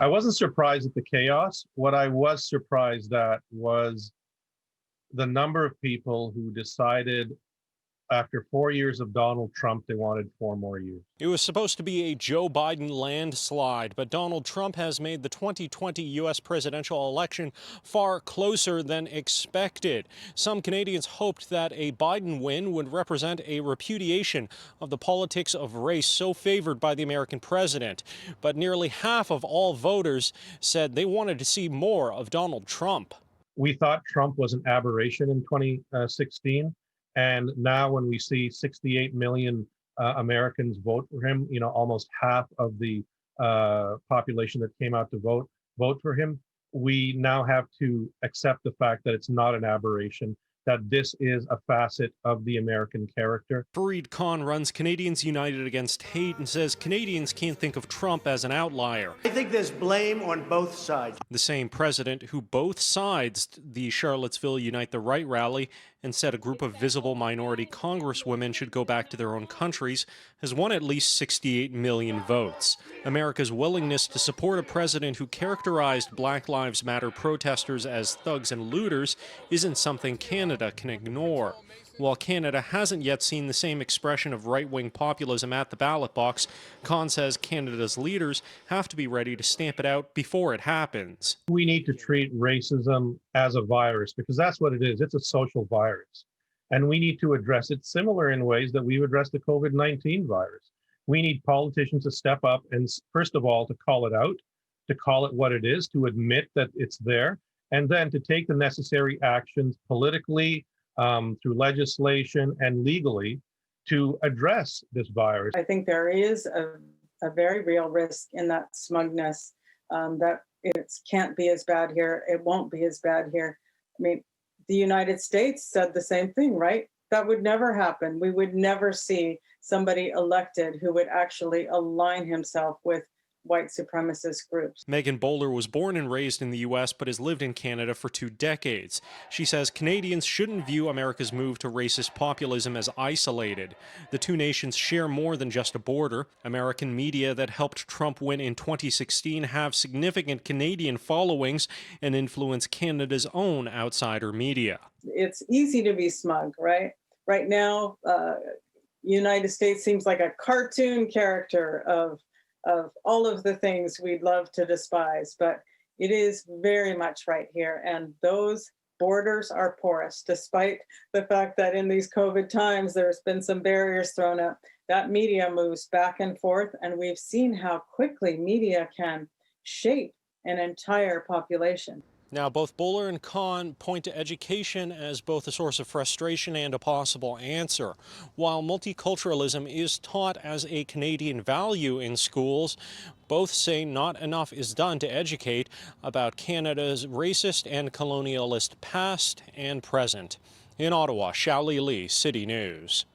I wasn't surprised at the chaos. What I was surprised at was the number of people who decided after 4 years of Donald Trump, they wanted 4 more years. It was supposed to be a Joe Biden landslide, but Donald Trump has made the 2020 U.S. presidential election far closer than expected. Some Canadians hoped that a Biden win would represent a repudiation of the politics of race so favored by the American president. But nearly half of all voters said they wanted to see more of Donald Trump. We thought Trump was an aberration in 2016. And now when we see 68 million Americans vote for him, almost half of the population that came out to vote for him, we now have to accept the fact that it's not an aberration, that this is a facet of the American character. Fareed Khan runs Canadians United Against Hate and says Canadians can't think of Trump as an outlier. I think there's blame on both sides. The same president who both sides the Charlottesville Unite the Right rally and said a group of visible minority congresswomen should go back to their own countries has won at least 68 million votes. America's willingness to support a president who characterized Black Lives Matter protesters as thugs and looters isn't something Canada can ignore. While Canada hasn't yet seen the same expression of right-wing populism at the ballot box, Khan says Canada's leaders have to be ready to stamp it out before it happens. We need to treat racism as a virus because that's what it is. It's a social virus. And we need to address it similar in ways that we've addressed the COVID-19 virus. We need politicians to step up and, first of all, to call it out, to call it what it is, to admit that it's there, and then to take the necessary actions politically, through legislation and legally to address this virus. I think there is a very real risk in that smugness, that it can't be as bad here. It won't be as bad here. I mean, the United States said the same thing, right? That would never happen. We would never see somebody elected who would actually align himself with white supremacist groups. Megan Bowler was born and raised in the U.S. but has lived in Canada for 2 decades. She says Canadians shouldn't view America's move to racist populism as isolated. The two nations share more than just a border. American media that helped Trump win in 2016 have significant Canadian followings and influence Canada's own outsider media. It's easy to be smug, right? Right now, United States seems like a cartoon character of all of the things we'd love to despise, but it is very much right here. And those borders are porous, despite the fact that in these COVID times, there's been some barriers thrown up. That media moves back and forth, and we've seen how quickly media can shape an entire population. Now, both Bowler and Khan point to education as both a source of frustration and a possible answer. While multiculturalism is taught as a Canadian value in schools, both say not enough is done to educate about Canada's racist and colonialist past and present. In Ottawa, Xiaoli Li, City News.